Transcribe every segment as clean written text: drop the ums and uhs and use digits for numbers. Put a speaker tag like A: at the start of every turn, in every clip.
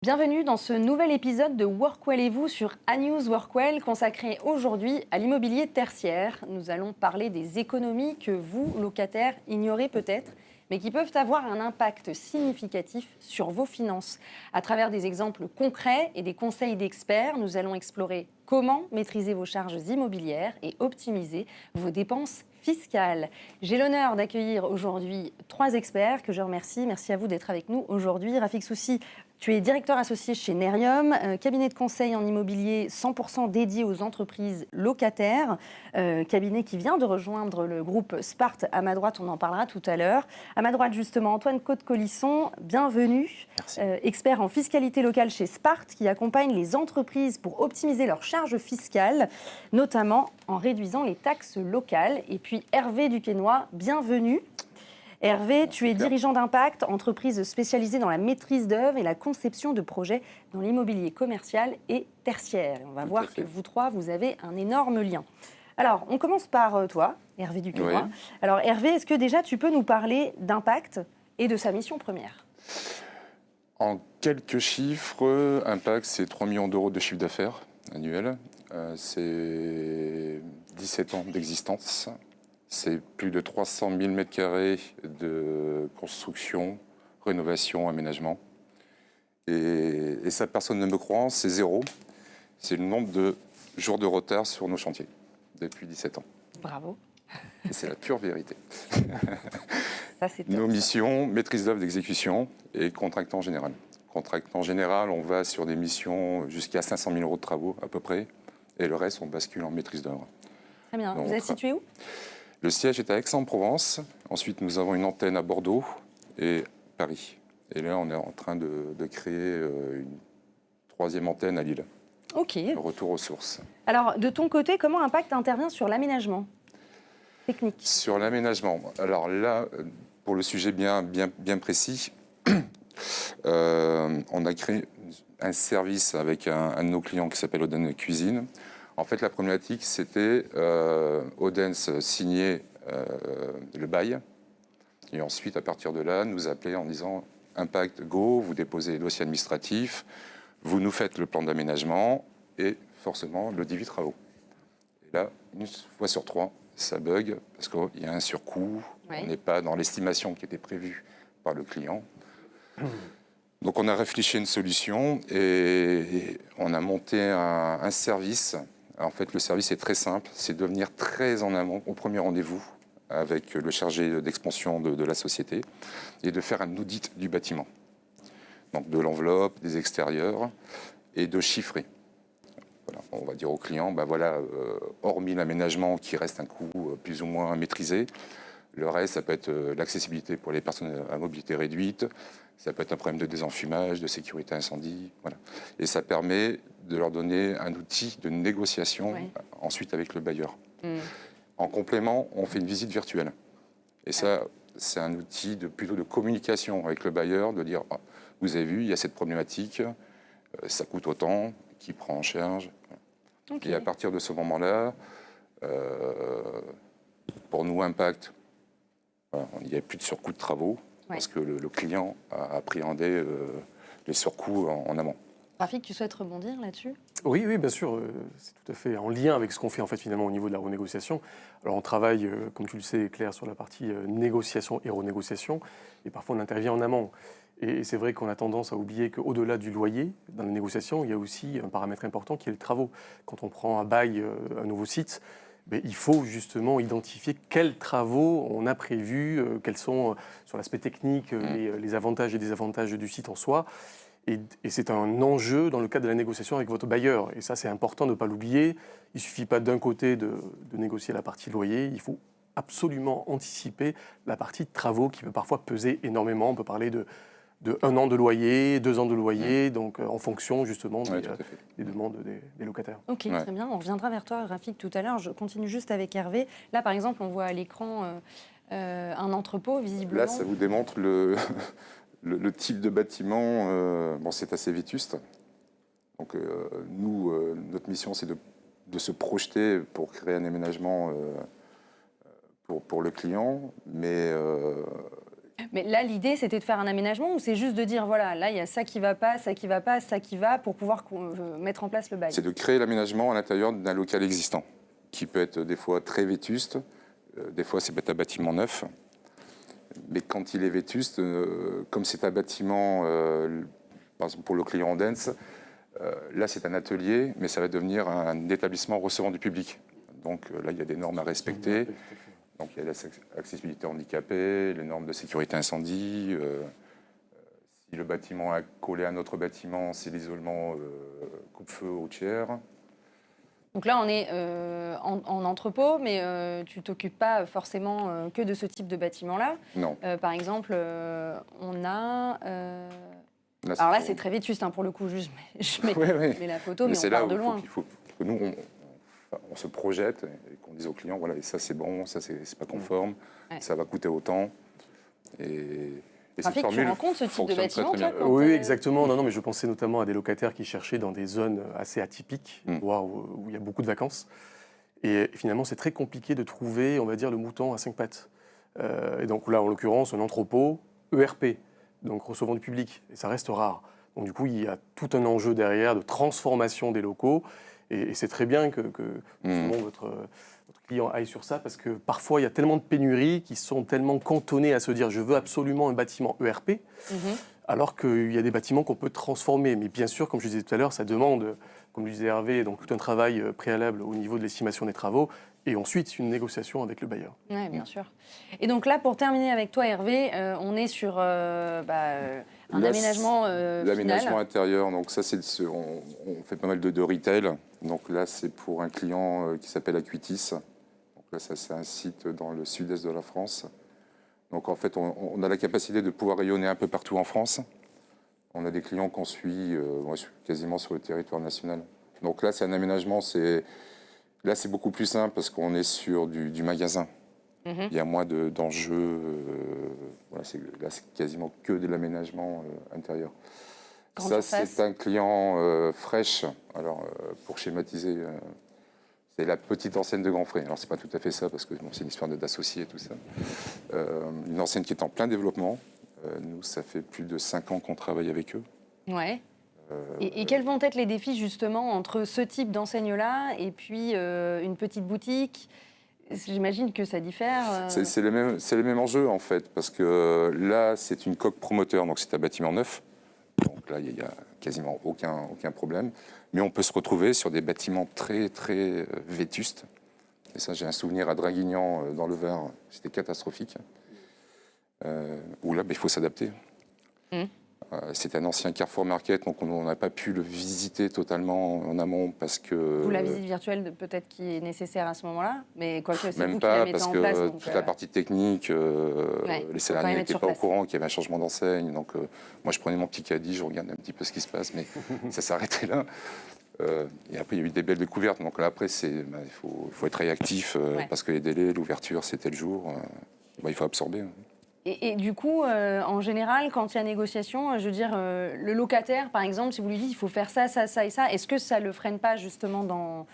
A: Bienvenue dans ce nouvel épisode de Workwell et vous sur ANews Workwell, consacré aujourd'hui à l'immobilier tertiaire. Nous allons parler des économies que vous, locataires, ignorez peut-être, mais qui peuvent avoir un impact significatif sur vos finances. À travers des exemples concrets et des conseils d'experts, nous allons explorer comment maîtriser vos charges immobilières et optimiser vos dépenses fiscales. J'ai l'honneur d'accueillir aujourd'hui 3 experts que je remercie. Merci à vous d'être avec nous aujourd'hui. Rafik Soussi, tu es directeur associé chez Nerium, cabinet de conseil en immobilier 100% dédié aux entreprises locataires, cabinet qui vient de rejoindre le groupe Spart. À ma droite, on en parlera tout à l'heure. À ma droite, justement, Antoine Côte-Colisson, bienvenue. Expert en fiscalité locale chez Spart, qui accompagne les entreprises pour optimiser leurs charges fiscales, notamment en réduisant les taxes locales. Et puis Hervé Duquesnoy, bienvenue. Hervé, tu es dirigeant d'Impact, entreprise spécialisée dans la maîtrise d'œuvre et la conception de projets dans l'immobilier commercial et tertiaire. On va voir que vous trois, vous avez un énorme lien. Alors, on commence par toi, Hervé Duquesnoy. Oui. Alors Hervé, est-ce que déjà tu peux nous parler d'Impact et de sa mission première ?
B: En quelques chiffres, Impact, c'est 3 millions d'euros de chiffre d'affaires annuel. C'est 17 ans d'existence. C'est plus de 300 000 m² de construction, rénovation, aménagement. Et ça, personne ne me croit, c'est 0. C'est le nombre de jours de retard sur nos chantiers depuis 17 ans.
A: Bravo.
B: Et c'est la pure vérité.
A: Ça, c'est top,
B: nos missions, maîtrise d'œuvre d'exécution et contractant général. Contractant général, on va sur des missions jusqu'à 500 000 euros de travaux à peu près. Et le reste, on bascule en maîtrise d'œuvre.
A: Très bien. Donc, vous êtes situé où ?
B: Le siège est à Aix-en-Provence. Ensuite, nous avons une antenne à Bordeaux et Paris. Et là, on est en train de créer une 3e antenne à Lille.
A: OK.
B: Le retour aux sources.
A: Alors, de ton côté, comment Impact intervient sur l'aménagement technique ?
B: Sur l'aménagement. Alors là, pour le sujet bien précis, on a créé un service avec un de nos clients qui s'appelle Oden Cuisine. En fait, la problématique, c'était Odense signait le bail. Et ensuite, à partir de là, nous appeler en disant « Impact, go, vous déposez les dossiers administratifs, vous nous faites le plan d'aménagement et forcément le devis travaux. » Et là, une fois sur 3, ça bug parce qu'il y a un surcoût. Oui. On n'est pas dans l'estimation qui était prévue par le client. Donc, on a réfléchi à une solution et on a monté un service. En fait, le service est très simple, c'est de venir très en amont, au premier rendez-vous, avec le chargé d'expansion de la société, et de faire un audit du bâtiment. Donc de l'enveloppe, des extérieurs, et de chiffrer. Voilà, on va dire au client, hormis l'aménagement qui reste un coût plus ou moins maîtrisé, le reste, ça peut être l'accessibilité pour les personnes à mobilité réduite, ça peut être un problème de désenfumage, de sécurité incendie, voilà. Et ça permet de leur donner un outil de négociation ensuite avec le bailleur. En complément, on fait une visite virtuelle. Et ça, c'est un outil plutôt de communication avec le bailleur, de dire vous avez vu, il y a cette problématique, ça coûte autant, qui prend en charge. Okay. Et à partir de ce moment-là, pour nous, Impact, il n'y a plus de surcoût de travaux, parce que le client a appréhendé les surcoûts en amont.
A: Rafik, tu souhaites rebondir là-dessus ?
C: Oui, bien sûr. C'est tout à fait en lien avec ce qu'on fait en fait, finalement au niveau de la renégociation. Alors on travaille, comme tu le sais, Claire, sur la partie négociation et renégociation. Et parfois on intervient en amont. Et c'est vrai qu'on a tendance à oublier qu'au-delà du loyer, dans la négociation, il y a aussi un paramètre important qui est le travaux. Quand on prend un bail, un nouveau site, il faut justement identifier quels travaux on a prévus, quels sont sur l'aspect technique les avantages et désavantages du site en soi. Et c'est un enjeu dans le cadre de la négociation avec votre bailleur. Et ça, c'est important de ne pas l'oublier. Il ne suffit pas d'un côté de négocier la partie loyer, il faut absolument anticiper la partie travaux qui peut parfois peser énormément. On peut parler de 1 an de loyer, 2 ans de loyer, donc en fonction justement des demandes des locataires.
A: Ok, très bien. On reviendra vers toi, Rafik, tout à l'heure. Je continue juste avec Hervé. Là, par exemple, on voit à l'écran un entrepôt, visiblement.
B: Là, ça vous démontre le type de bâtiment. Bon, c'est assez vétuste. Donc nous, notre mission, c'est de se projeter pour créer un aménagement pour le client, mais
A: là, l'idée, c'était de faire un aménagement ou c'est juste de dire, voilà, là, il y a ça qui va pas, ça qui va pas, ça qui va, pour pouvoir mettre en place le bail?
B: c'est de créer l'aménagement à l'intérieur d'un local existant, qui peut être des fois très vétuste, des fois c'est peut être un bâtiment neuf, mais quand il est vétuste, comme c'est un bâtiment, par exemple pour le client Odense, là c'est un atelier, mais ça va devenir un établissement recevant du public. Donc là, il y a des normes à respecter. Donc il y a l'accessibilité handicapée, les normes de sécurité incendie. Si le bâtiment est collé à un autre bâtiment, c'est l'isolement coupe-feu au tiers.
A: Donc là, on est en entrepôt, mais tu t'occupes pas forcément que de ce type de bâtiment-là.
B: Non.
A: Par exemple, on a...
B: Là,
A: alors là, c'est très vétuste, hein, pour le coup, juste, je mets la photo, mais on
B: c'est là
A: part de
B: où
A: loin.
B: il faut que nous, on se projette et qu'on dise aux clients, voilà, et ça c'est bon, ça c'est pas conforme, ça va coûter autant. Et
A: Rafik, tu rencontres ce type de bâtiment, toi, quand
C: Oui, exactement. Non, mais je pensais notamment à des locataires qui cherchaient dans des zones assez atypiques, voire où il y a beaucoup de vacances. Et finalement, c'est très compliqué de trouver, on va dire, le mouton à 5 pattes. Et donc là, en l'occurrence, un entrepôt ERP, donc recevant du public, et ça reste rare. Donc du coup, il y a tout un enjeu derrière de transformation des locaux. Et c'est très bien que justement, votre client aille sur ça, parce que parfois, il y a tellement de pénuries qui sont tellement cantonnées à se dire « je veux absolument un bâtiment ERP alors qu'il y a des bâtiments qu'on peut transformer. Mais bien sûr, comme je disais tout à l'heure, ça demande, comme le disait Hervé, donc tout un travail préalable au niveau de l'estimation des travaux, et ensuite une négociation avec le bailleur.
A: Oui, bien sûr. Et donc là, pour terminer avec toi, Hervé, on est sur un aménagement
B: l'aménagement
A: final.
B: intérieur, donc ça, on fait pas mal de retail. Donc là, c'est pour un client qui s'appelle Acuitis. Donc là, ça, c'est un site dans le sud-est de la France. Donc en fait, on a la capacité de pouvoir rayonner un peu partout en France. On a des clients qu'on suit quasiment sur le territoire national. Donc là, c'est un aménagement, là, c'est beaucoup plus simple parce qu'on est sur du magasin. Il y a moins d'enjeux. Là, c'est quasiment que de l'aménagement intérieur. Ça, c'est un client fraîche. Alors, pour schématiser, c'est la petite enseigne de Grand Frais. Alors, c'est pas tout à fait ça parce que c'est une histoire d'associés et tout ça. Une enseigne qui est en plein développement. Nous, ça fait plus de 5 ans qu'on travaille avec eux.
A: Ouais. Et quels vont être les défis justement entre ce type d'enseigne-là et puis une petite boutique? J'imagine que ça diffère.
B: C'est le même enjeu en fait, parce que là c'est une coque promoteur, donc c'est un bâtiment neuf. Donc là il n'y a quasiment aucun problème. Mais on peut se retrouver sur des bâtiments très très vétustes. Et ça, j'ai un souvenir à Draguignan dans le Var, c'était catastrophique. Où là il faut s'adapter. C'est un ancien Carrefour Market, donc on n'a pas pu le visiter totalement en amont parce que...
A: D'où la visite virtuelle peut-être qui est nécessaire à ce moment-là, mais quoique c'est
B: même
A: vous qui la
B: pas,
A: mettez
B: parce
A: en
B: que
A: place. Donc,
B: toute la partie technique, les salariés n'étaient pas au courant qu'il y avait un changement d'enseigne. Donc moi, je prenais mon petit caddie, je regardais un petit peu ce qui se passe, mais ça s'arrêtait là. Et après, il y a eu des belles découvertes. Donc là, après, il faut être réactif parce que les délais, l'ouverture, c'était le jour. Il faut absorber.
A: Et du coup, en général, quand il y a négociation, je veux dire, le locataire, par exemple, si vous lui dites il faut faire ça, ça, ça et ça, est-ce que ça ne le freine pas justement dans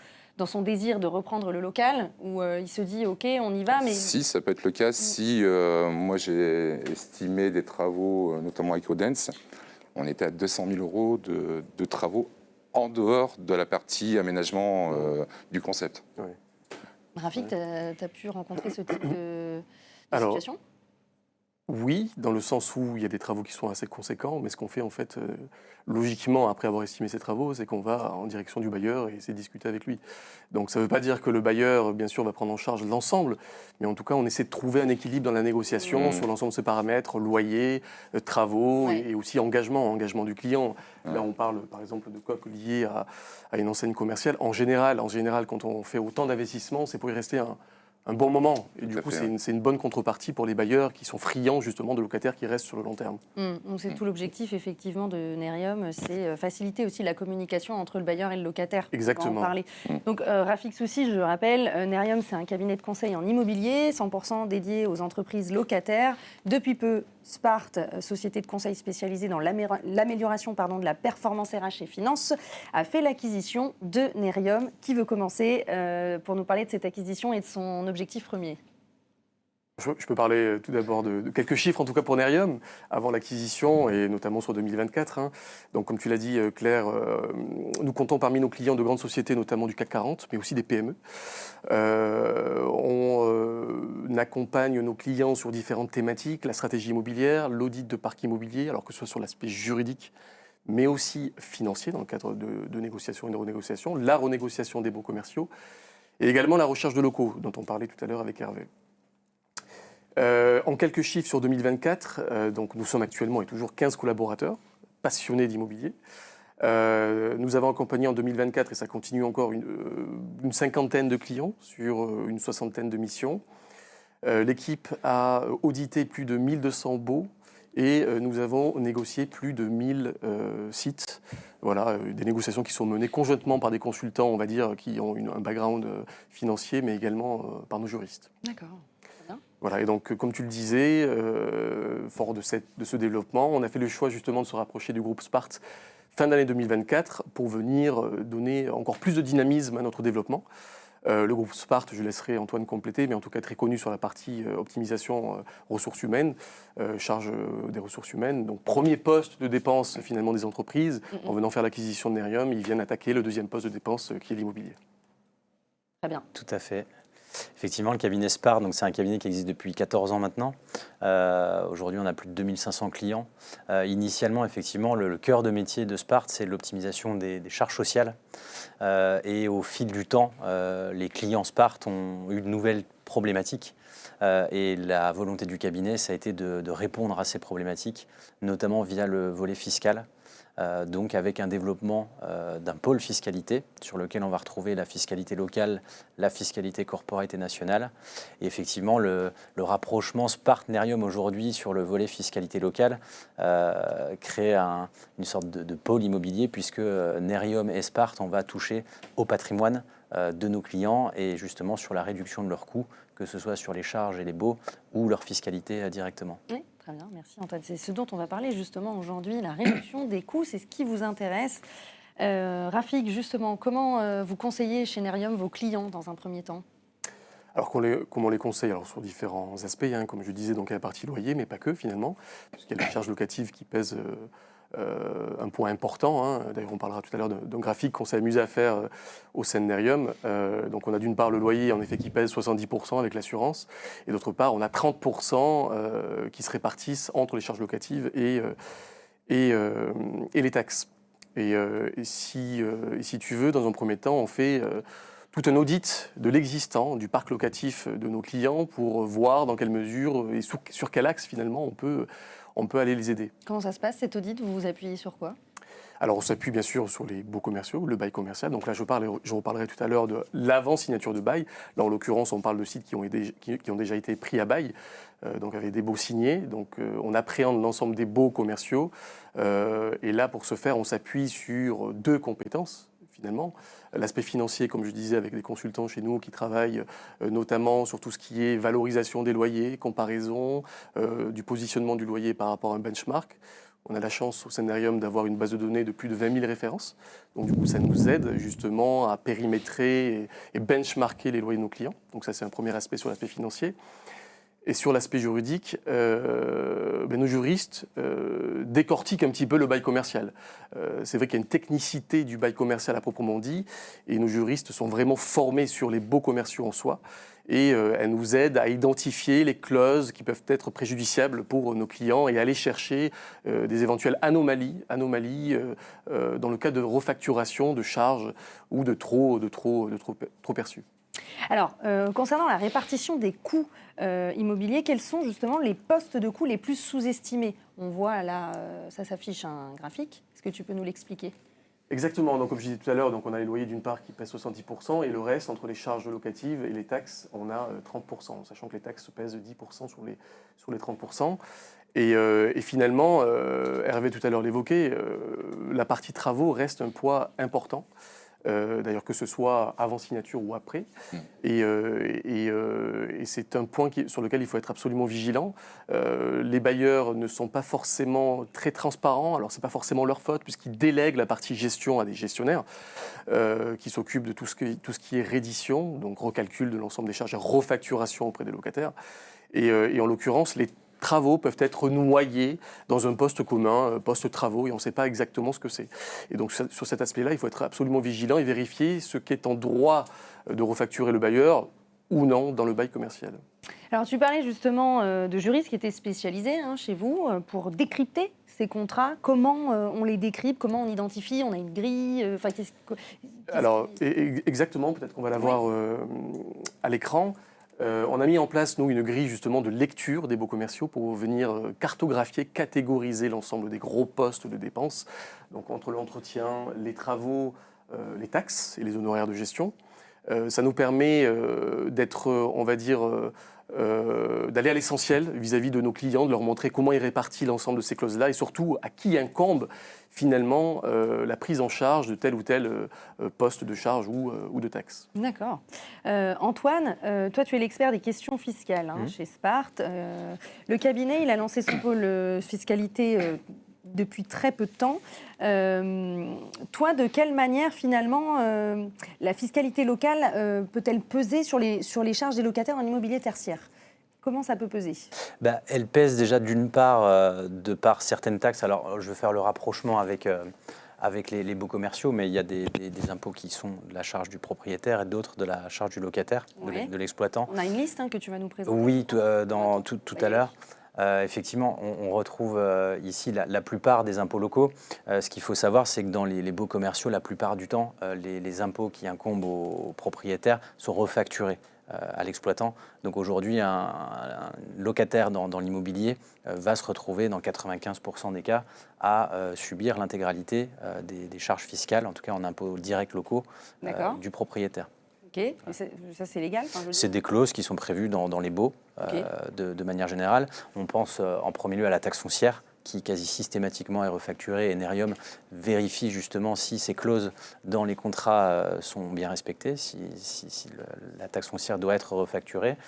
A: son désir de reprendre le local, où il se dit ok, on y va, mais...
B: Si, ça peut être le cas. Si moi j'ai estimé des travaux, notamment avec Odense, on était à 200 000 € de travaux en dehors de la partie aménagement du concept.
C: Oui.
A: Rafik, tu as pu rencontrer ce type de situation ?
C: Oui, dans le sens où il y a des travaux qui sont assez conséquents, mais ce qu'on fait en fait, logiquement, après avoir estimé ces travaux, c'est qu'on va en direction du bailleur et essayer de discuter avec lui. Donc ça ne veut pas dire que le bailleur, bien sûr, va prendre en charge l'ensemble, mais en tout cas, on essaie de trouver un équilibre dans la négociation sur l'ensemble de ces paramètres, loyer, travaux et aussi engagement du client. Là, on parle par exemple de coques liées à une enseigne commerciale. En général, quand on fait autant d'investissements, c'est pour y rester un bon moment. Et
B: Tout
C: du
B: à
C: coup,
B: fait,
C: c'est une bonne contrepartie pour les bailleurs qui sont friands justement de locataires qui restent sur le long terme.
A: Donc c'est tout l'objectif effectivement de Nerium, c'est faciliter aussi la communication entre le bailleur et le locataire.
C: Exactement.
A: On va en parler. Donc Rafik Soussi, je le rappelle, Nerium c'est un cabinet de conseil en immobilier, 100% dédié aux entreprises locataires. Depuis peu, Spart, société de conseil spécialisée dans l'amélioration de la performance RH et finance, a fait l'acquisition de Nerium. Qui veut commencer pour nous parler de cette acquisition et de son objectif premier?
C: Je peux parler tout d'abord de quelques chiffres, en tout cas pour Nerium, avant l'acquisition et notamment sur 2024. Hein. Donc, comme tu l'as dit, Claire, nous comptons parmi nos clients de grandes sociétés, notamment du CAC 40, mais aussi des PME. On accompagne nos clients sur différentes thématiques, la stratégie immobilière, l'audit de parc immobilier, alors que ce soit sur l'aspect juridique, mais aussi financier, dans le cadre de négociations et de renégociations, la renégociation des baux commerciaux, et également la recherche de locaux, dont on parlait tout à l'heure avec Hervé. En quelques chiffres sur 2024, donc nous sommes actuellement et toujours 15 collaborateurs passionnés d'immobilier. Nous avons accompagné en 2024, et ça continue encore, une cinquantaine de clients sur une soixantaine de missions. L'équipe a audité plus de 1200 baux et nous avons négocié plus de 1000 sites. Voilà, des négociations qui sont menées conjointement par des consultants, on va dire, qui ont un background financier, mais également par nos juristes.
A: D'accord.
C: Voilà, et donc, comme tu le disais, fort de ce développement, on a fait le choix justement de se rapprocher du groupe Spart fin d'année 2024 pour venir donner encore plus de dynamisme à notre développement. Le groupe Spart, je laisserai Antoine compléter, mais en tout cas très connu sur la partie optimisation ressources humaines, charge des ressources humaines. Donc, premier poste de dépense finalement des entreprises. En venant faire l'acquisition de Nerium, ils viennent attaquer le deuxième poste de dépense qui est l'immobilier.
A: Très bien.
D: Tout à fait. Effectivement, le cabinet Spart, donc c'est un cabinet qui existe depuis 14 ans maintenant. Aujourd'hui, on a plus de 2500 clients. Initialement, effectivement, le cœur de métier de Spart, c'est l'optimisation des charges sociales. Et au fil du temps, les clients Spart ont eu de nouvelles problématiques. Et la volonté du cabinet, ça a été de répondre à ces problématiques, notamment via le volet fiscal. Donc avec un développement d'un pôle fiscalité sur lequel on va retrouver la fiscalité locale, la fiscalité corporate et nationale. Et effectivement, le rapprochement Spart-Nerium aujourd'hui sur le volet fiscalité locale crée une sorte de pôle immobilier puisque Nerium et Spart, on va toucher au patrimoine de nos clients et justement sur la réduction de leurs coûts, que ce soit sur les charges et les baux ou leur fiscalité directement.
A: Oui. Très bien, merci Antoine. C'est ce dont on va parler justement aujourd'hui, la réduction des coûts, c'est ce qui vous intéresse. Rafik, justement, comment vous conseillez chez Nerium vos clients dans un premier temps?
C: Alors, comment on les conseille? Alors, sur différents aspects, hein, comme je disais, donc il y a la partie loyer, mais pas que finalement, puisqu'il y a la charge locative qui pèse un point important. Hein. D'ailleurs, on parlera tout à l'heure d'un graphique qu'on s'est amusé à faire au sein de Nerium. Donc, on a d'une part le loyer, en effet, qui pèse 70% avec l'assurance, et d'autre part, on a 30% qui se répartissent entre les charges locatives et les taxes. Et si tu veux, dans un premier temps, on fait tout un audit de l'existant, du parc locatif de nos clients pour voir dans quelle mesure et sur quel axe, finalement, on peut aller les aider.
A: Comment ça se passe, cet audit? Vous vous appuyez sur quoi?
C: Alors, on s'appuie bien sûr sur les baux commerciaux, le bail commercial. Donc là, je reparlerai tout à l'heure de l'avant-signature de bail. Là, en l'occurrence, on parle de sites qui ont déjà été pris à bail, donc avec des baux signés. Donc, on appréhende l'ensemble des baux commerciaux. Et là, pour ce faire, on s'appuie sur deux compétences, finalement. L'aspect financier, comme je disais, avec des consultants chez nous qui travaillent notamment sur tout ce qui est valorisation des loyers, comparaison du positionnement du loyer par rapport à un benchmark. On a la chance au Nerium d'avoir une base de données de plus de 20 000 références. Donc du coup, ça nous aide justement à périmétrer et benchmarker les loyers de nos clients. Donc ça, c'est un premier aspect sur l'aspect financier. Et sur l'aspect juridique, nos juristes décortiquent un petit peu le bail commercial. C'est vrai qu'il y a une technicité du bail commercial à proprement dit, et nos juristes sont vraiment formés sur les baux commerciaux en soi, et elles nous aident à identifier les clauses qui peuvent être préjudiciables pour nos clients et aller chercher des éventuelles anomalies dans le cas de refacturation de charges ou de trop perçus. Alors,
A: concernant la répartition des coûts immobiliers, quels sont justement les postes de coûts les plus sous-estimés? On voit là, ça s'affiche un graphique. Est-ce que tu peux nous l'expliquer?
C: Exactement, donc comme je disais tout à l'heure, donc on a les loyers d'une part qui pèsent 70% et le reste, entre les charges locatives et les taxes, on a 30%, sachant que les taxes pèsent 10% sur les 30%. Et finalement, Hervé tout à l'heure l'évoquait, la partie travaux reste un poids important. D'ailleurs que ce soit avant signature ou après. Et c'est un point sur lequel il faut être absolument vigilant. Les bailleurs ne sont pas forcément très transparents, alors c'est pas forcément leur faute puisqu'ils délèguent la partie gestion à des gestionnaires qui s'occupent de tout ce qui est reddition, donc recalcul de l'ensemble des charges et refacturation auprès des locataires. Et en l'occurrence, les travaux peuvent être noyés dans un poste commun, poste travaux, et on ne sait pas exactement ce que c'est. Et donc sur cet aspect-là, il faut être absolument vigilant et vérifier ce qu'est en droit de refacturer le bailleur ou non dans le bail commercial.
A: Alors tu parlais justement de juristes qui étaient spécialisés chez vous pour décrypter ces contrats. Comment on les décrypte, comment on identifie, on a une grille
C: Alors exactement, peut-être qu'on va la voir à l'écran. On a mis en place, nous, une grille justement de lecture des baux commerciaux pour venir cartographier, catégoriser l'ensemble des gros postes de dépenses, donc entre l'entretien, les travaux, les taxes et les honoraires de gestion. Ça nous permet d'être, on va dire, d'aller à l'essentiel vis-à-vis de nos clients, de leur montrer comment est réparti l'ensemble de ces clauses-là et surtout à qui incombe finalement la prise en charge de tel ou tel poste de charge ou de taxe.
A: D'accord. Antoine, toi tu es l'expert des questions fiscales chez Sparte. Le cabinet, il a lancé son pôle fiscalité depuis très peu de temps. Toi, de quelle manière finalement la fiscalité locale peut-elle peser sur les charges des locataires en immobilier tertiaire ? Comment ça peut peser ?
D: Elle pèse déjà d'une part de par certaines taxes. Alors je vais faire le rapprochement avec les baux commerciaux, mais il y a des impôts qui sont de la charge du propriétaire et d'autres de la charge du locataire, de l'exploitant.
A: On a une liste que tu vas nous présenter.
D: Oui, tout à l'heure. Effectivement, on retrouve ici la plupart des impôts locaux. Ce qu'il faut savoir, c'est que dans les baux commerciaux, la plupart du temps, les impôts qui incombent aux propriétaires sont refacturés à l'exploitant. Donc aujourd'hui, un locataire dans l'immobilier va se retrouver dans 95% des cas à subir l'intégralité des charges fiscales, en tout cas en impôts directs locaux, du propriétaire.
A: Ok, et ça c'est légal
D: C'est des clauses qui sont prévues dans les baux de manière générale. On pense en premier lieu à la taxe foncière qui quasi systématiquement est refacturée et Nerium vérifie justement si ces clauses dans les contrats sont bien respectées, si la taxe foncière doit être refacturée.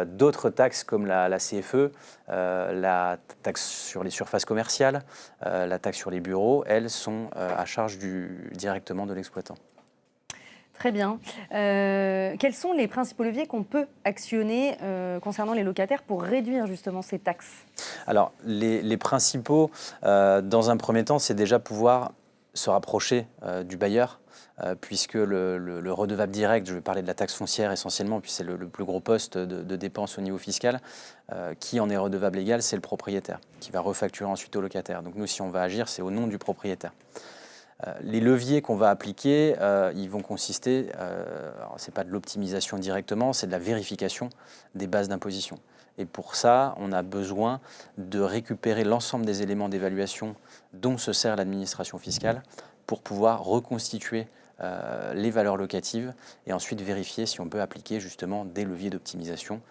D: D'autres taxes comme la CFE, la taxe sur les surfaces commerciales, la taxe sur les bureaux, elles sont à charge directement de l'exploitant.
A: Très bien. Quels sont les principaux leviers qu'on peut actionner concernant les locataires pour réduire justement ces taxes ?
D: Alors, les principaux, dans un premier temps, c'est déjà pouvoir se rapprocher du bailleur, puisque le redevable direct, je vais parler de la taxe foncière essentiellement, puis c'est le plus gros poste de dépenses au niveau fiscal, qui en est redevable légal, c'est le propriétaire, qui va refacturer ensuite au locataire. Donc nous, si on va agir, c'est au nom du propriétaire. Les leviers qu'on va appliquer, ils vont consister, ce n'est pas de l'optimisation directement, c'est de la vérification des bases d'imposition. Et pour ça, on a besoin de récupérer l'ensemble des éléments d'évaluation dont se sert l'administration fiscale pour pouvoir reconstituer les valeurs locatives et ensuite vérifier si on peut appliquer justement des leviers d'optimisation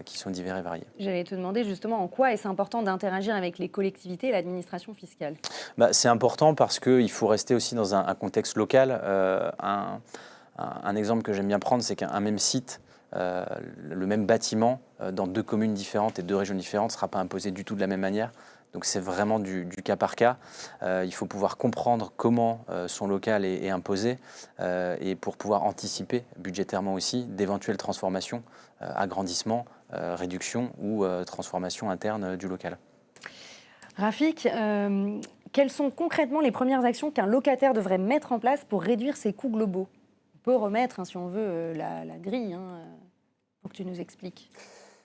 D: qui sont divers et variés.
A: J'allais te demander justement en quoi est-ce important d'interagir avec les collectivités et l'administration fiscale ?
D: C'est important parce qu'il faut rester aussi dans un contexte local. Un exemple que j'aime bien prendre, c'est qu'un même site, le même bâtiment, dans deux communes différentes et deux régions différentes, ne sera pas imposé du tout de la même manière. Donc c'est vraiment du cas par cas. Il faut pouvoir comprendre comment son local est imposé et pour pouvoir anticiper budgétairement aussi d'éventuelles transformations, agrandissements, réductions ou transformations internes du local.
A: Rafik, quelles sont concrètement les premières actions qu'un locataire devrait mettre en place pour réduire ses coûts globaux ? On peut remettre, si on veut, la grille, pour que tu nous expliques.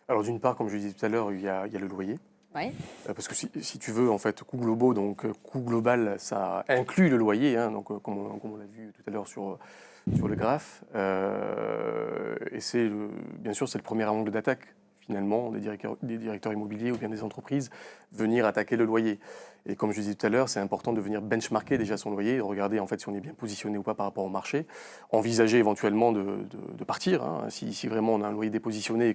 C: Alors d'une part, comme je disais tout à l'heure, il y a le loyer.
A: Oui.
C: Parce que si tu veux, en fait, coûts globaux, donc coût global, ça inclut le loyer, donc, comme on l'a vu tout à l'heure sur le graphe. Et bien sûr, c'est le premier angle d'attaque, finalement, des directeurs immobiliers ou bien des entreprises, venir attaquer le loyer. Et comme je disais tout à l'heure, c'est important de venir benchmarker déjà son loyer, de regarder en fait si on est bien positionné ou pas par rapport au marché, envisager éventuellement de partir, hein, si vraiment on a un loyer dépositionné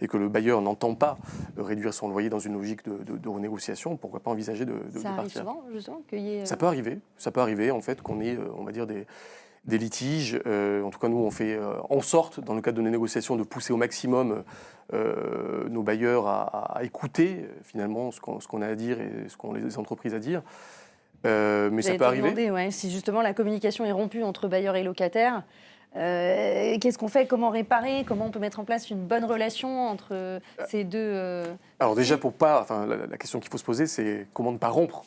C: et que le bailleur n'entend pas réduire son loyer dans une logique de renégociation, pourquoi pas envisager de
A: Ça arrive
C: partir.
A: souvent, justement, qu'il y ait...
C: Ça peut arriver en fait qu'on ait, on va dire, des litiges. En tout cas, nous, on fait en sorte, dans le cadre de nos négociations, de pousser au maximum nos bailleurs à écouter finalement ce qu'on a à dire et ce qu'ont les entreprises à dire. Mais ça peut arriver.
A: Demander, ouais, si justement la communication est rompue entre bailleurs et locataires, qu'est-ce qu'on fait? Comment réparer? Comment on peut mettre en place une bonne relation entre ces deux
C: Alors déjà, la question qu'il faut se poser, c'est comment ne pas rompre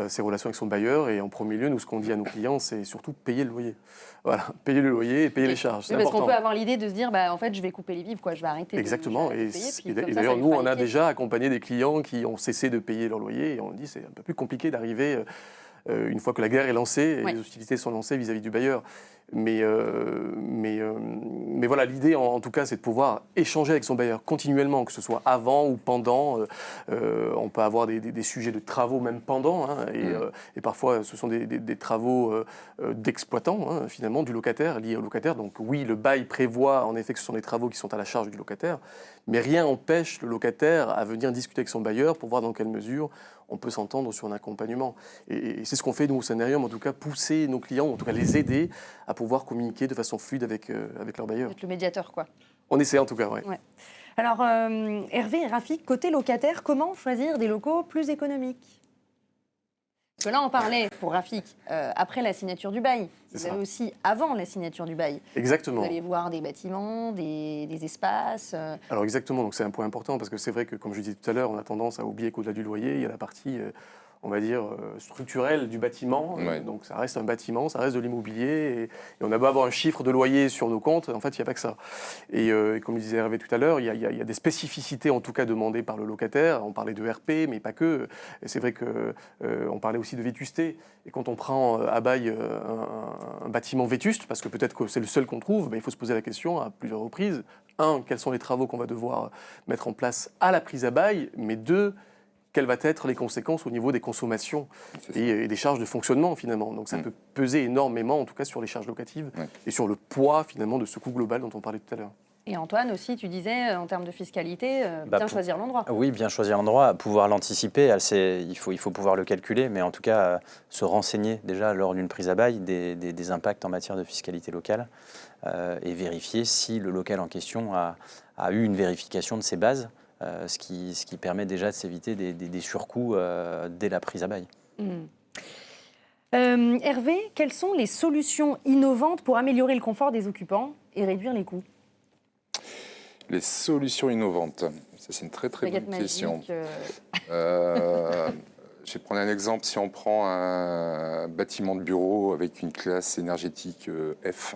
C: ses relations avec son bailleur. Et en premier lieu, nous, ce qu'on dit à nos clients, c'est surtout payer le loyer. Voilà, payer le loyer et payer les charges. C'est
A: parce
C: important.
A: qu'on peut avoir l'idée de se dire, en fait, je vais couper les vivres, je vais arrêter.
C: Exactement.
A: De
C: Et
A: payer,
C: d'ailleurs, nous, on a déjà accompagné des clients qui ont cessé de payer leur loyer. Et on dit, c'est un peu plus compliqué d'arriver, une fois que la guerre est lancée et les hostilités sont lancées vis-à-vis du bailleur. Mais voilà, l'idée en tout cas, c'est de pouvoir échanger avec son bailleur continuellement, que ce soit avant ou pendant. On peut avoir des sujets de travaux même pendant, hein, et parfois ce sont des travaux d'exploitant, hein, finalement, du locataire, liés au locataire. Donc oui, le bail prévoit en effet que ce sont des travaux qui sont à la charge du locataire, mais rien n'empêche le locataire à venir discuter avec son bailleur pour voir dans quelle mesure on peut s'entendre sur un accompagnement. Et c'est ce qu'on fait, nous, au Sanarium, en tout cas, pousser nos clients, en tout cas les aider à pouvoir communiquer de façon fluide avec leur bailleur.
A: Être le médiateur, quoi.
C: On essaie, en tout cas, oui.
A: Ouais. Alors, Hervé et Rafik, côté locataire, comment choisir des locaux plus économiques? Parce que là, on parlait, pour Rafik, après la signature du bail. Vous avez aussi avant la signature du bail.
C: Exactement.
A: Vous allez voir des bâtiments, des espaces.
C: Alors exactement, donc c'est un point important parce que c'est vrai que, comme je disais tout à l'heure, on a tendance à oublier qu'au-delà du loyer, il y a la partie, on va dire, structurelle du bâtiment.
B: Ouais.
C: Donc ça reste un bâtiment, ça reste de l'immobilier. Et on a beau avoir un chiffre de loyer sur nos comptes, en fait, il n'y a pas que ça. Et comme le disait Hervé tout à l'heure, il y a des spécificités, en tout cas, demandées par le locataire. On parlait de RP, mais pas que. Et c'est vrai qu'on parlait aussi de vétusté. Et quand on prend à bail un bâtiment vétuste, parce que peut-être que c'est le seul qu'on trouve, il faut se poser la question à plusieurs reprises. Un, quels sont les travaux qu'on va devoir mettre en place à la prise à bail? Mais deux, quelles vont être les conséquences au niveau des consommations et des charges de fonctionnement, finalement. Donc ça peut peser énormément, en tout cas, sur les charges locatives et sur le poids, finalement, de ce coût global dont on parlait tout à l'heure.
A: Et Antoine aussi, tu disais, en termes de fiscalité, bien choisir l'endroit.
D: Oui, bien choisir l'endroit, pouvoir l'anticiper, il faut pouvoir le calculer, mais en tout cas, se renseigner déjà lors d'une prise à bail des impacts en matière de fiscalité locale et vérifier si le local en question a eu une vérification de ses bases, ce qui permet déjà de s'éviter des surcoûts dès la prise à bail.
A: Hervé, quelles sont les solutions innovantes pour améliorer le confort des occupants et réduire les coûts?
B: Les solutions innovantes, ça c'est une très bonne question. Je vais prendre un exemple. Si on prend un bâtiment de bureau avec une classe énergétique F,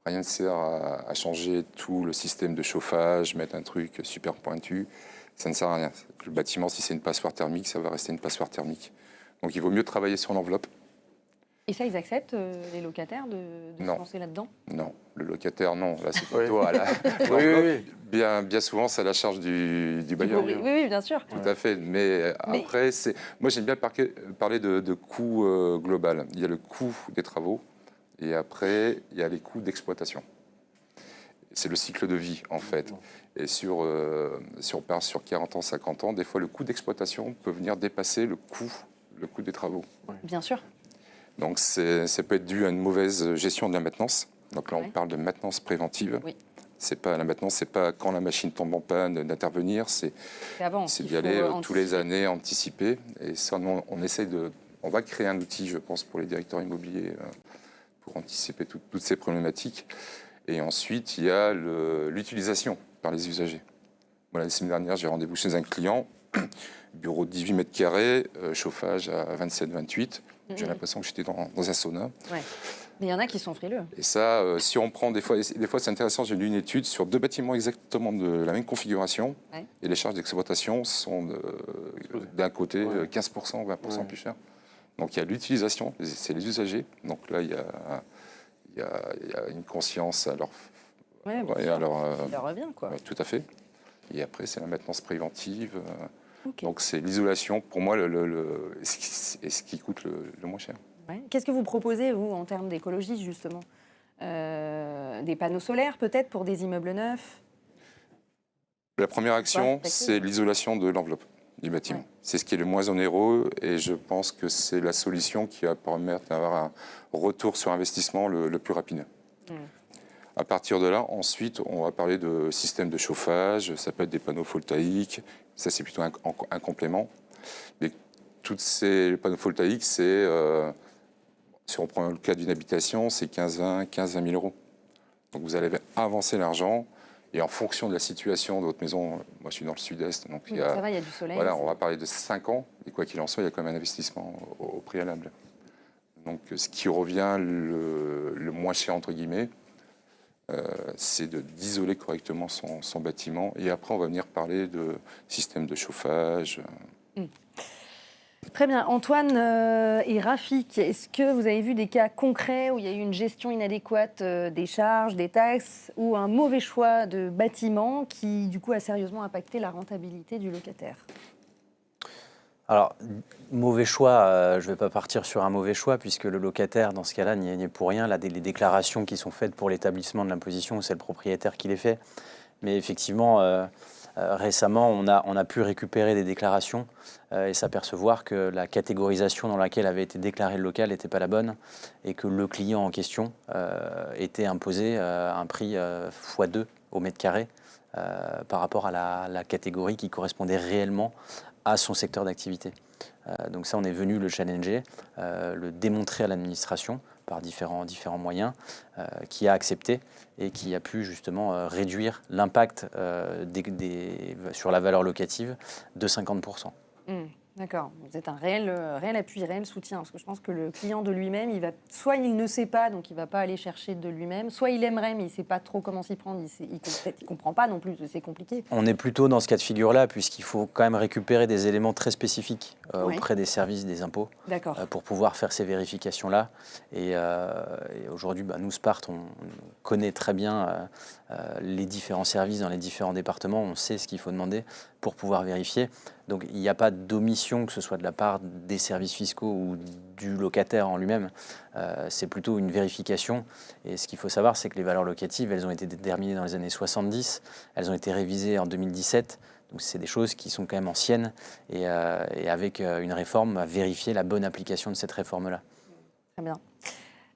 B: rien ne sert à changer tout le système de chauffage, mettre un truc super pointu, ça ne sert à rien. Le bâtiment, si c'est une passoire thermique, ça va rester une passoire thermique. Donc il vaut mieux travailler sur l'enveloppe.
A: Et ça, ils acceptent, les locataires, de se lancer là-dedans?
B: Non, le locataire, non. Là, c'est plutôt à la...
C: Oui.
B: Bien souvent, c'est à la charge du bailleur.
A: Oui, bien sûr.
B: Tout à fait. Mais après, moi, j'aime bien parler de coût global. Il y a le coût des travaux et après, il y a les coûts d'exploitation. C'est le cycle de vie, en fait. Et si on part sur 40 ans, 50 ans, des fois, le coût d'exploitation peut venir dépasser le coût des travaux.
A: Bien sûr.
B: Donc, ça peut être dû à une mauvaise gestion de la maintenance. Donc là, on parle de maintenance préventive. Oui. C'est pas la maintenance, c'est pas quand la machine tombe en panne d'aintervenir, c'est d'y aller tous les années, anticiper. Et ça, on va créer un outil, je pense, pour les directeurs immobiliers pour anticiper toutes ces problématiques. Et ensuite, il y a l'utilisation par les usagers. Voilà, la semaine dernière, j'ai rendez-vous chez un client, bureau de 18 mètres carrés, chauffage à 27-28. J'ai l'impression que j'étais dans un sauna.
A: Ouais. Mais il y en a qui sont frileux.
B: Et ça, si on prend des fois c'est intéressant, j'ai lu une étude sur 2 bâtiments exactement de la même configuration, et les charges d'exploitation sont d'un côté 15% ou 20% plus chères. Donc il y a l'utilisation, c'est les usagers. Donc là, il y a une conscience à leur...
A: il leur revient, quoi.
B: Ouais, tout à fait. Et après, c'est la maintenance préventive.
A: Ok.
B: Donc c'est l'isolation, pour moi, ce qui coûte le moins cher.
A: Ouais. Qu'est-ce que vous proposez, vous, en termes d'écologie, justement des panneaux solaires, peut-être, pour des immeubles neufs?
B: La première action,
A: Ouais,
B: c'est l'isolation de l'enveloppe du bâtiment.
A: Ouais.
B: C'est ce qui est le moins onéreux et je pense que c'est la solution qui va permettre d'avoir un retour sur investissement le plus rapide. À partir de là, ensuite, on va parler de système de chauffage, ça peut être des panneaux photovoltaïques, ça c'est plutôt un complément. Mais tous ces panneaux photovoltaïques, c'est, si on prend le cas d'une habitation, c'est 15-20 000 euros. Donc vous allez avancer l'argent et en fonction de la situation de votre maison, moi je suis dans le sud-est, donc
A: Oui, ça va, il y a du soleil.
B: voilà, on va parler de 5 ans, et quoi qu'il en soit, il y a quand même un investissement au préalable. Donc ce qui revient le moins cher, entre guillemets, c'est d'isoler correctement son bâtiment. Et après, on va venir parler de système de chauffage.
A: Très bien. Antoine et Rafik, est-ce que vous avez vu des cas concrets où il y a eu une gestion inadéquate des charges, des taxes, ou un mauvais choix de bâtiment qui, du coup, a sérieusement impacté la rentabilité du locataire?
D: Alors, mauvais choix, je ne vais pas partir sur un mauvais choix, puisque le locataire, dans ce cas-là, n'y est pour rien. Là, les déclarations qui sont faites pour l'établissement de l'imposition, c'est le propriétaire qui les fait. Mais effectivement, récemment, on a pu récupérer des déclarations et s'apercevoir que la catégorisation dans laquelle avait été déclaré le local n'était pas la bonne et que le client en question était imposé un prix x2 au mètre carré par rapport à la catégorie qui correspondait réellement à son secteur d'activité. Donc ça, on est venu le challenger, le démontrer à l'administration par différents moyens, qui a accepté et qui a pu justement réduire l'impact sur la valeur locative de 50%.
A: D'accord, vous êtes un réel appui, réel soutien, parce que je pense que le client de lui-même, soit il ne sait pas, donc il ne va pas aller chercher de lui-même, soit il aimerait, mais il ne sait pas trop comment s'y prendre, il ne comprend pas non plus, c'est compliqué.
D: On est plutôt dans ce cas de figure-là, puisqu'il faut quand même récupérer des éléments très spécifiques
A: Oui.
D: auprès des services des impôts pour pouvoir faire ces vérifications-là. Et aujourd'hui, nous, Spart, on connaît très bien les différents services dans les différents départements, on sait ce qu'il faut demander pour pouvoir vérifier. Donc il n'y a pas d'omission, que ce soit de la part des services fiscaux ou du locataire en lui-même. C'est plutôt une vérification. Et ce qu'il faut savoir, c'est que les valeurs locatives, elles ont été déterminées dans les années 70, elles ont été révisées en 2017. Donc c'est des choses qui sont quand même anciennes. Et avec une réforme, à vérifier la bonne application de cette réforme-là.
A: Très bien.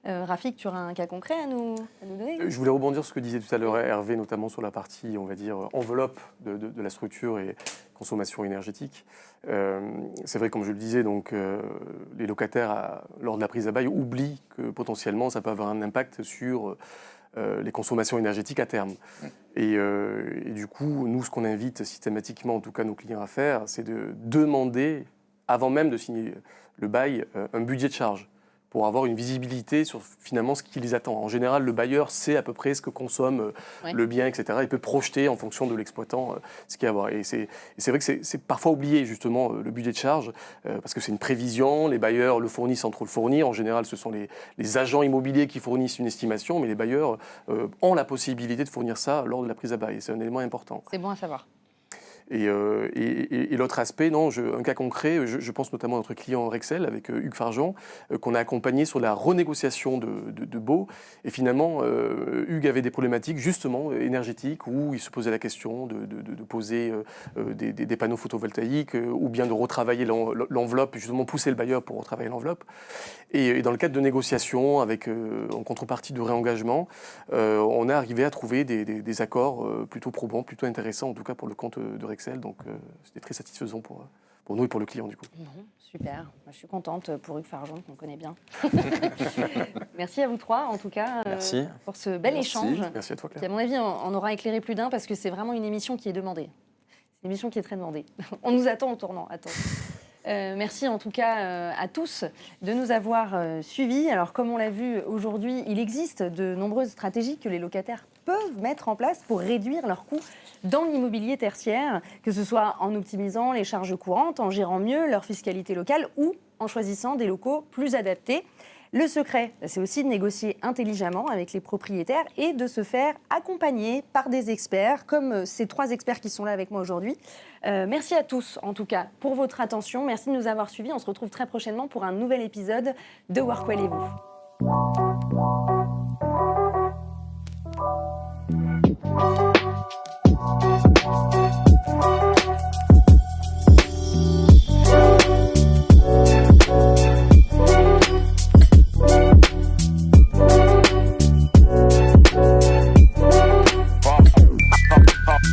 A: Rafik, tu auras un cas concret à nous donner?
C: Je voulais rebondir sur ce que disait tout à l'heure Hervé, notamment sur la partie, on va dire, enveloppe de la structure et consommation énergétique. C'est vrai, comme je le disais, donc, les locataires, lors de la prise à bail, oublient que potentiellement ça peut avoir un impact sur les consommations énergétiques à terme. Et du coup, nous, ce qu'on invite systématiquement, en tout cas nos clients à faire, c'est de demander, avant même de signer le bail, un budget de charge, pour avoir une visibilité sur finalement ce qui les attend. En général, le bailleur sait à peu près ce que consomme le bien, etc. Il peut projeter en fonction de l'exploitant ce qu'il y a à voir. Et c'est vrai que c'est parfois oublié, justement, le budget de charge, parce que c'est une prévision, les bailleurs le fournissent sans trop le fournir. En général, ce sont les agents immobiliers qui fournissent une estimation, mais les bailleurs ont la possibilité de fournir ça lors de la prise à bail. C'est un élément important.
A: C'est bon à savoir.
C: Et l'autre aspect, un cas concret, je pense notamment à notre client Rexel avec Hugues Fargeon, qu'on a accompagné sur la renégociation de baux. Et finalement, Hugues avait des problématiques justement énergétiques où il se posait la question de poser des panneaux photovoltaïques ou bien de retravailler l'enveloppe, justement pousser le bailleur pour retravailler l'enveloppe. Et dans le cadre de négociations, en contrepartie de réengagement, on a arrivé à trouver des accords plutôt probants, plutôt intéressants, en tout cas pour le compte de Rexel. Donc c'était très satisfaisant pour nous et pour le client du coup.
A: Super, moi, je suis contente pour Hugues Fargeon qu'on connaît bien. Merci à vous trois en tout cas pour ce bel échange.
C: Merci à toi Claire.
A: Qui à mon avis en aura éclairé plus d'un parce que c'est vraiment une émission qui est demandée. C'est une émission qui est très demandée. On nous attend au tournant. Merci en tout cas à tous de nous avoir suivis. Alors comme on l'a vu aujourd'hui, il existe de nombreuses stratégies que les locataires peuvent mettre en place pour réduire leurs coûts dans l'immobilier tertiaire, que ce soit en optimisant les charges courantes, en gérant mieux leur fiscalité locale ou en choisissant des locaux plus adaptés. Le secret, c'est aussi de négocier intelligemment avec les propriétaires et de se faire accompagner par des experts, comme ces 3 experts qui sont là avec moi aujourd'hui. Merci à tous, en tout cas, pour votre attention. Merci de nous avoir suivis. On se retrouve très prochainement pour un nouvel épisode de Workwell et vous.